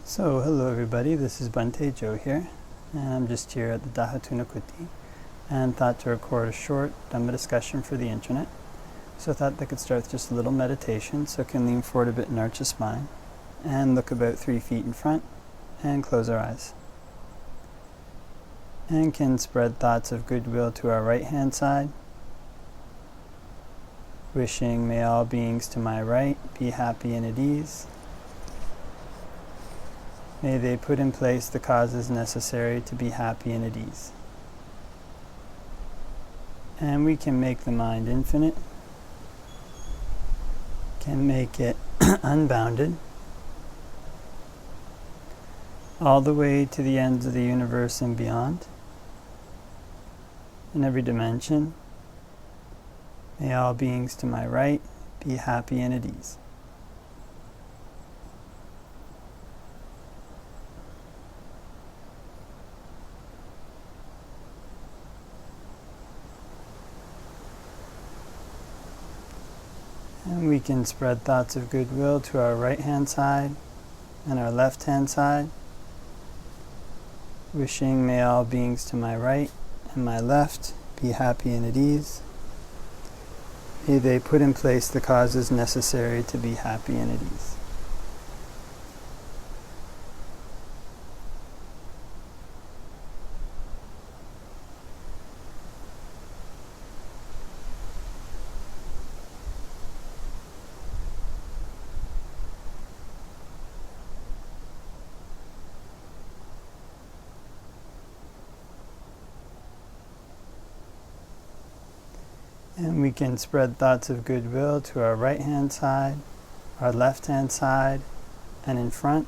So, hello everybody, this is Bhante, Joe here, and I'm just here at the Dhammatunakuti and thought to record a short Dhamma discussion for the internet. So I thought that could start with just a little meditation, so can lean forward a bit and arch the spine, and look about 3 feet in front, and close our eyes. And can spread thoughts of goodwill to our right hand side, wishing may all beings to my right be happy and at ease. May they put in place the causes necessary to be happy and at ease. And we can make the mind infinite, can make it unbounded, all the way to the ends of the universe and beyond, in every dimension. May all beings to my right be happy and at ease. And we can spread thoughts of goodwill to our right hand side and our left hand side, wishing may all beings to my right and my left be happy and at ease. May they put in place the causes necessary to be happy and at ease. And we can spread thoughts of goodwill to our right hand side, our left hand side, and in front.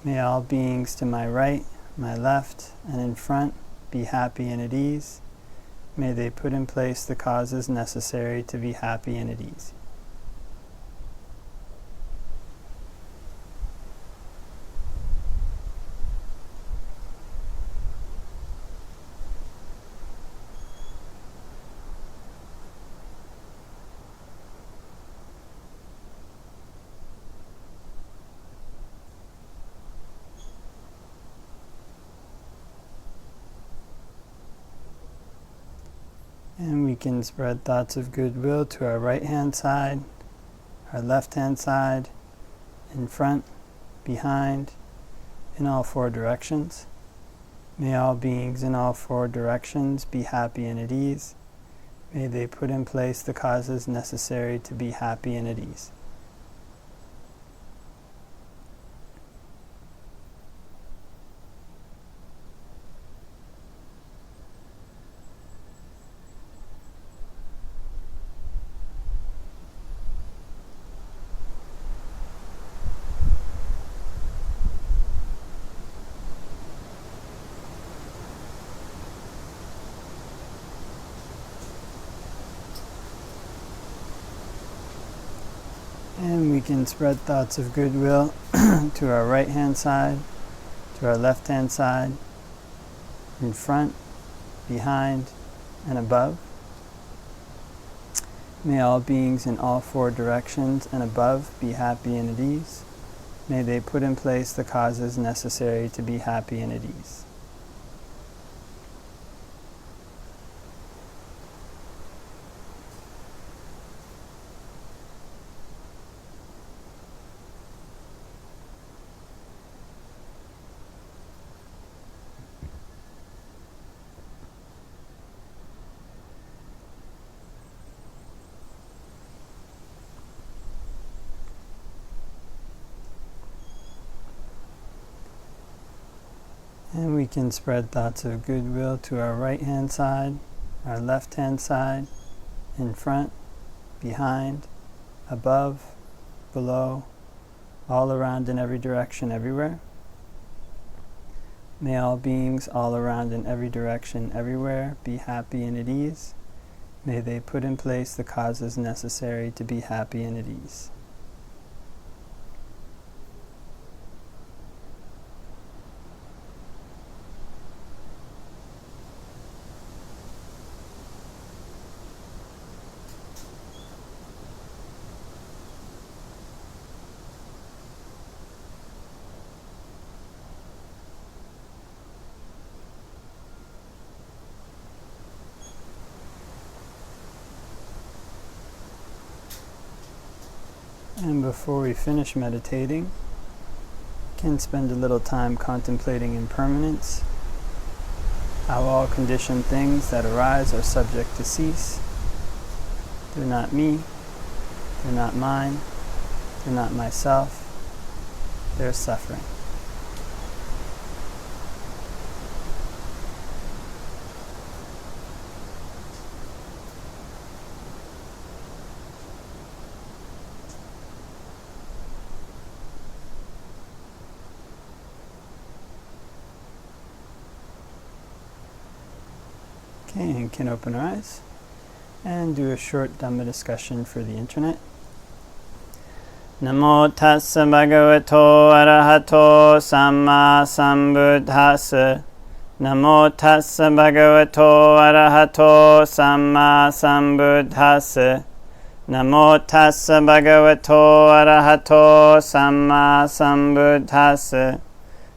May all beings to my right, my left, and in front be happy and at ease. May they put in place the causes necessary to be happy and at ease. And we can spread thoughts of goodwill to our right hand side, our left hand side, in front, behind, in all 4 directions. May all beings in all 4 directions be happy and at ease. May they put in place the causes necessary to be happy and at ease. And we can spread thoughts of goodwill to our right hand side, to our left hand side, in front, behind, and above. May all beings in all 4 directions and above be happy and at ease. May they put in place the causes necessary to be happy and at ease. And we can spread thoughts of goodwill to our right hand side, our left hand side, in front, behind, above, below, all around in every direction, everywhere. May all beings all around in every direction, everywhere be happy and at ease. May they put in place the causes necessary to be happy and at ease. And before we finish meditating, can spend a little time contemplating impermanence, how all conditioned things that arise are subject to cease. They're not me, they're not mine, they're not myself, they're suffering. Okay, and can open our eyes and do a short Dhamma discussion for the internet. Namo tassa bhagavato arahato samma sambuddhassa. Namo tassa bhagavato arahato samma sambuddhassa. Namo tassa bhagavato arahato samma sambuddhassa.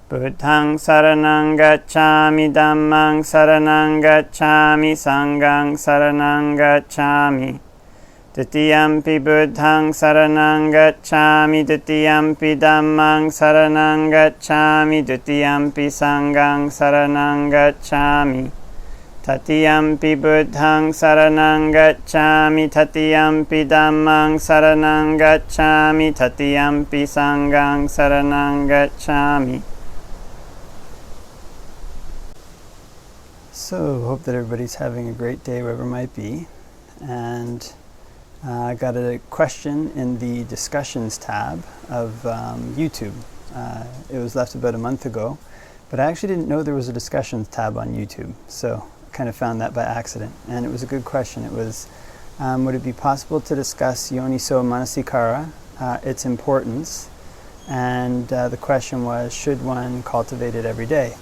Buddhaṃ saraṇaṃ gacchāmi, Dhammaṃ saraṇaṃ gacchāmi, Saṅghaṃ saraṇaṃ gacchāmi. Tatiyampi Buddhaṃ saraṇaṃ gacchāmi, Tatiyampi Dhammaṃ saraṇaṃ gacchāmi, Tatiyampi Saṅghaṃ saraṇaṃ gacchāmi. Tatiyampi Buddhaṃ saraṇaṃ gacchāmi, Tatiyampi Dhammaṃ saraṇaṃ gacchāmi, Tatiyampi Saṅghaṃ saraṇaṃ gacchāmi. So, hope that everybody's having a great day wherever it might be. And I got a question in the discussions tab of YouTube. It was left about a month ago, but I actually didn't know there was a discussions tab on YouTube. So I kind of found that by accident. And it was a good question. It was, would it be possible to discuss yoniso manasikara, its importance? And the question was, should one cultivate it every day?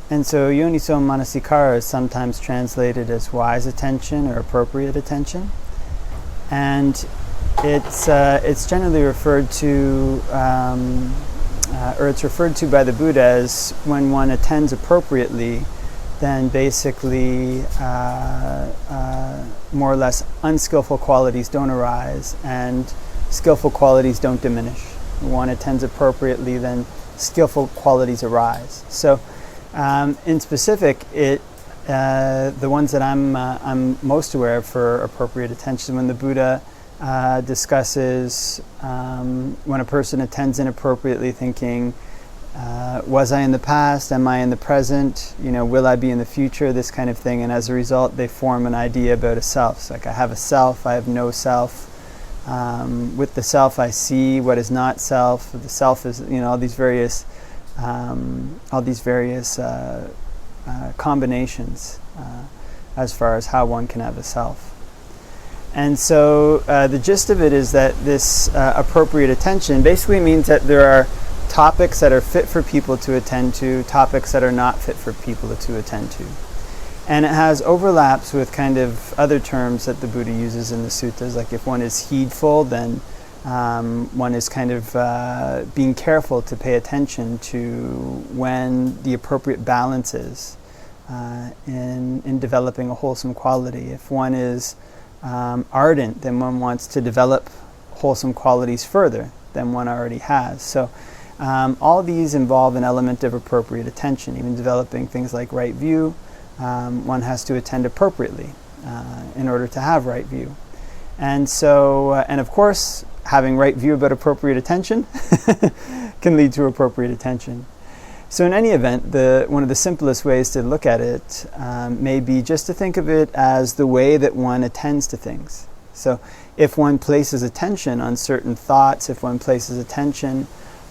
And so yoniso manasikara is sometimes translated as wise attention or appropriate attention. And it's generally referred to, or it's referred to by the Buddha as when one attends appropriately, then basically more or less unskillful qualities don't arise and skillful qualities don't diminish. When one attends appropriately, then skillful qualities arise. So in specific, the ones that I'm most aware of for appropriate attention, when the Buddha discusses when a person attends inappropriately, thinking, was I in the past? Am I in the present? Will I be in the future? This kind of thing. And as a result, they form an idea about a self. So like, I have a self, I have no self. With the self, I see what is not self. The self is, all these various combinations as far as how one can have a self. And so the gist of it is that this appropriate attention basically means that there are topics that are fit for people to attend to, topics that are not fit for people to attend to. And it has overlaps with kind of other terms that the Buddha uses in the suttas, like if one is heedful, then one is kind of being careful to pay attention to when the appropriate balance is in developing a wholesome quality. If one is ardent, then one wants to develop wholesome qualities further than one already has. So all these involve an element of appropriate attention. Even developing things like right view, one has to attend appropriately in order to have right view. And so, and of course, having right view about appropriate attention can lead to appropriate attention. So in any event, one of the simplest ways to look at it may be just to think of it as the way that one attends to things. So if one places attention on certain thoughts, if one places attention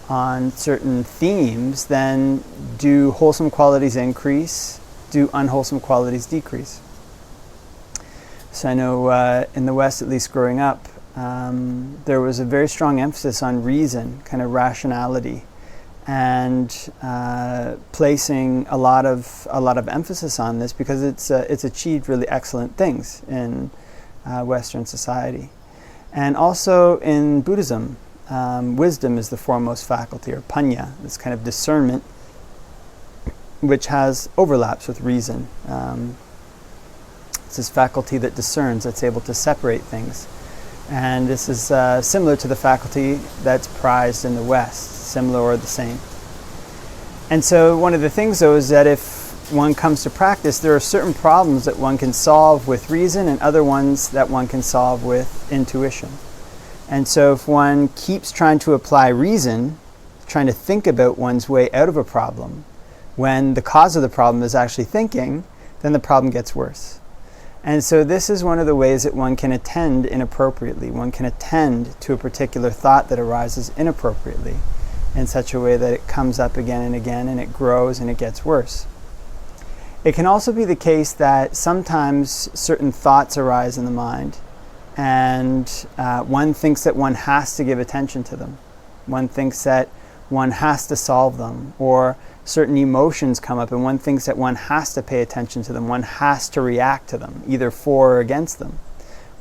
on certain themes, then do wholesome qualities increase? Do unwholesome qualities decrease? So I know in the West, at least growing up, there was a very strong emphasis on reason, kind of rationality, and placing a lot of emphasis on this because it's achieved really excellent things in Western society. And also in Buddhism, wisdom is the foremost faculty, or panya, this kind of discernment, which has overlaps with reason. It's this faculty that discerns, that's able to separate things. And this is similar to the faculty that's prized in the West, similar or the same. And so one of the things, though, is that if one comes to practice, there are certain problems that one can solve with reason and other ones that one can solve with intuition. And so if one keeps trying to apply reason, trying to think about one's way out of a problem, when the cause of the problem is actually thinking, then the problem gets worse. And so this is one of the ways that one can attend inappropriately. One can attend to a particular thought that arises inappropriately in such a way that it comes up again and again, and it grows and it gets worse. It can also be the case that sometimes certain thoughts arise in the mind, and one thinks that one has to give attention to them. One thinks that one has to solve them, or certain emotions come up and one thinks that one has to pay attention to them, one has to react to them, either for or against them,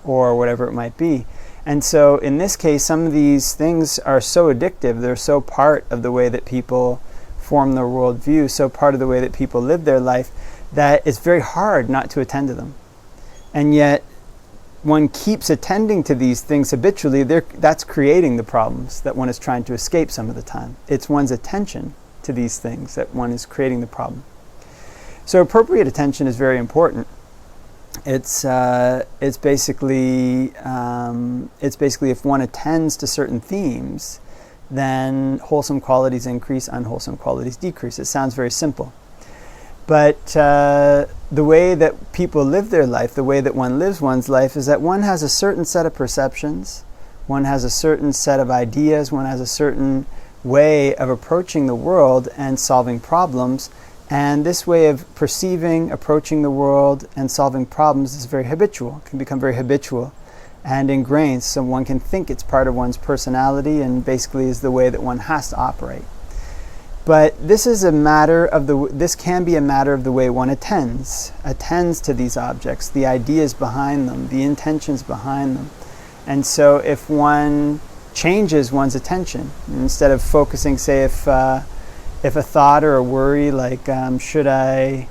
or whatever it might be. And so in this case, some of these things are so addictive, they're so part of the way that people form their worldview, so part of the way that people live their life, that it's very hard not to attend to them. And yet, one keeps attending to these things habitually, that's creating the problems that one is trying to escape some of the time. It's one's attention to these things that one is creating the problem. So appropriate attention is very important. It's basically if one attends to certain themes, then wholesome qualities increase, unwholesome qualities decrease. It sounds very simple. But the way that people live their life, the way that one lives one's life, is that one has a certain set of perceptions, one has a certain set of ideas, one has a certain way of approaching the world and solving problems. And this way of perceiving, approaching the world, and solving problems is very habitual, can become very habitual and ingrained. So one can think it's part of one's personality and basically is the way that one has to operate. But this is a matter of this can be a matter of the way one attends to these objects, the ideas behind them, the intentions behind them. And so if one changes one's attention, instead of focusing, say, if a thought or a worry like should I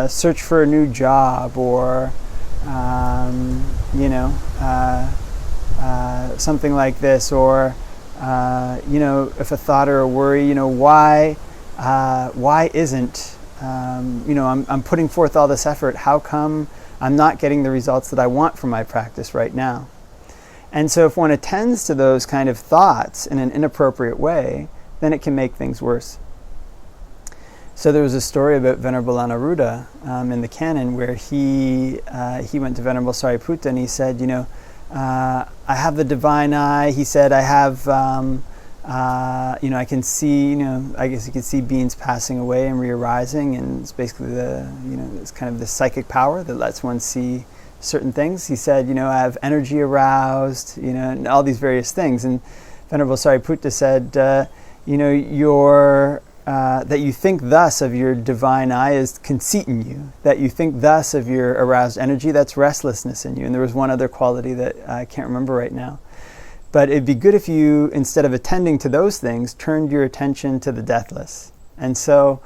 search for a new job, or something like this, or if a thought or a worry, why isn't, I'm putting forth all this effort, how come I'm not getting the results that I want from my practice right now? And so if one attends to those kind of thoughts in an inappropriate way, then it can make things worse. So there was a story about Venerable Anuruddha in the canon where he went to Venerable Sariputta and he said, I have the divine eye. He said, I have, I can see, I guess you can see beings passing away and re-arising, and it's basically it's kind of the psychic power that lets one see certain things. He said, I have energy aroused, and all these various things. And Venerable Sariputta said, that you think thus of your divine eye is conceit in you, that you think thus of your aroused energy, that's restlessness in you. And there was one other quality that I can't remember right now. But it'd be good if you, instead of attending to those things, turned your attention to the deathless. And so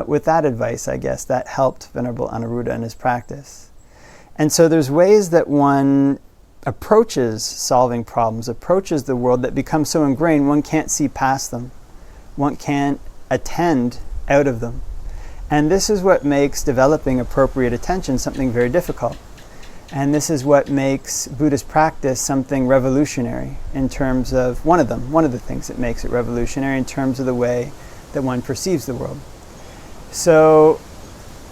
with that advice, I guess, that helped Venerable Anuruddha in his practice. And so there's ways that one approaches solving problems, approaches the world that become so ingrained one can't see past them. One can't attend out of them. And this is what makes developing appropriate attention something very difficult. And this is what makes Buddhist practice something revolutionary in terms of one of the things that makes it revolutionary in terms of the way that one perceives the world. So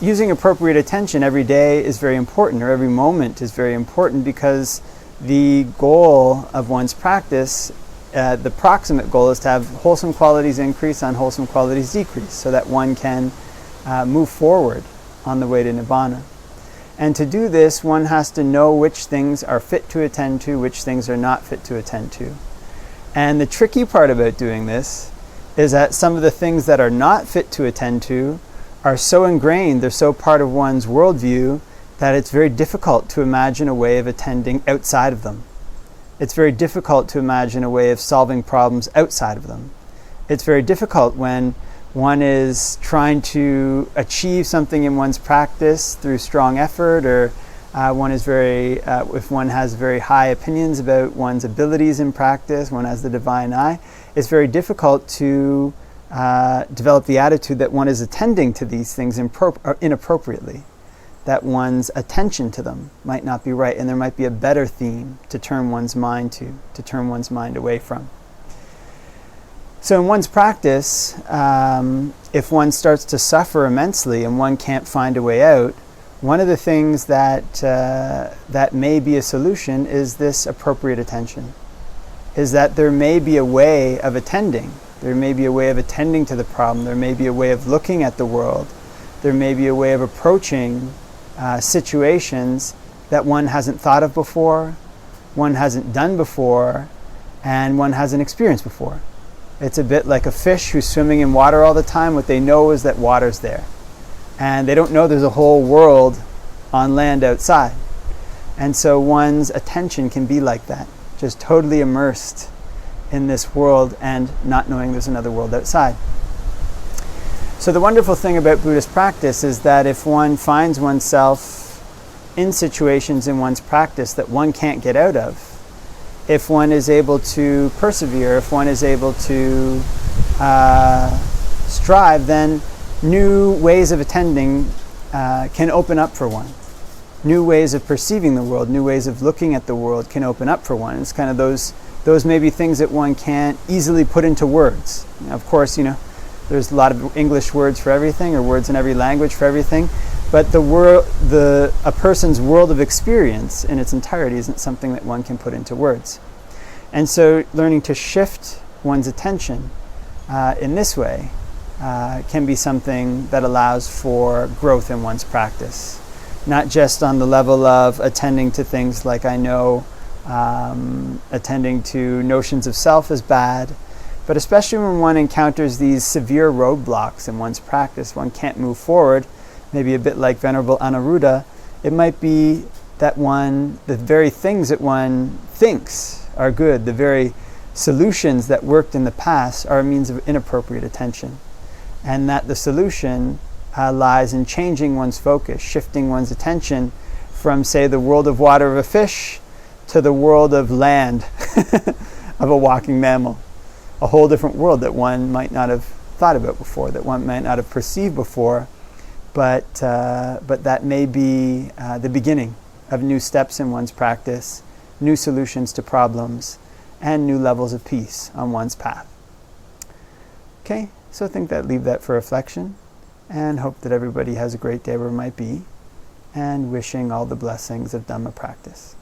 using appropriate attention every day is very important, or every moment is very important, because the goal of one's practice, the proximate goal, is to have wholesome qualities increase, unwholesome qualities decrease, so that one can move forward on the way to Nibbana. And to do this, one has to know which things are fit to attend to, which things are not fit to attend to. And the tricky part about doing this is that some of the things that are not fit to attend to are so ingrained, they're so part of one's worldview, that it's very difficult to imagine a way of attending outside of them. It's very difficult to imagine a way of solving problems outside of them. It's very difficult when one is trying to achieve something in one's practice through strong effort, or If one has very high opinions about one's abilities in practice, one has the divine eye, it's very difficult to develop the attitude that one is attending to these things inappropriately, that one's attention to them might not be right, and there might be a better theme to turn one's mind to turn one's mind away from. So in one's practice, if one starts to suffer immensely and one can't find a way out, one of the things that may be a solution is this appropriate attention. Is that there may be a way of attending. There may be a way of attending to the problem. There may be a way of looking at the world. There may be a way of approaching situations that one hasn't thought of before, one hasn't done before, and one hasn't experienced before. It's a bit like a fish who's swimming in water all the time. What they know is that water's there. And they don't know there's a whole world on land outside. And so one's attention can be like that, just totally immersed in this world and not knowing there's another world outside. So the wonderful thing about Buddhist practice is that if one finds oneself in situations in one's practice that one can't get out of, if one is able to persevere, if one is able to strive, then new ways of attending can open up for one. New ways of perceiving the world, new ways of looking at the world can open up for one. It's kind of those may be things that one can't easily put into words. Of course, there's a lot of English words for everything, or words in every language for everything, but a person's world of experience in its entirety isn't something that one can put into words. And so learning to shift one's attention in this way can be something that allows for growth in one's practice. Not just on the level of attending to things like attending to notions of self as bad, but especially when one encounters these severe roadblocks in one's practice, one can't move forward, maybe a bit like Venerable Anuruddha, it might be that the very things that one thinks are good, the very solutions that worked in the past are a means of inappropriate attention. And that the solution lies in changing one's focus, shifting one's attention from, say, the world of water of a fish to the world of land of a walking mammal. A whole different world that one might not have thought about before, that one might not have perceived before, but that may be the beginning of new steps in one's practice, new solutions to problems, and new levels of peace on one's path. Okay, so I think leave that for reflection, and hope that everybody has a great day where it might be, and wishing all the blessings of Dhamma practice.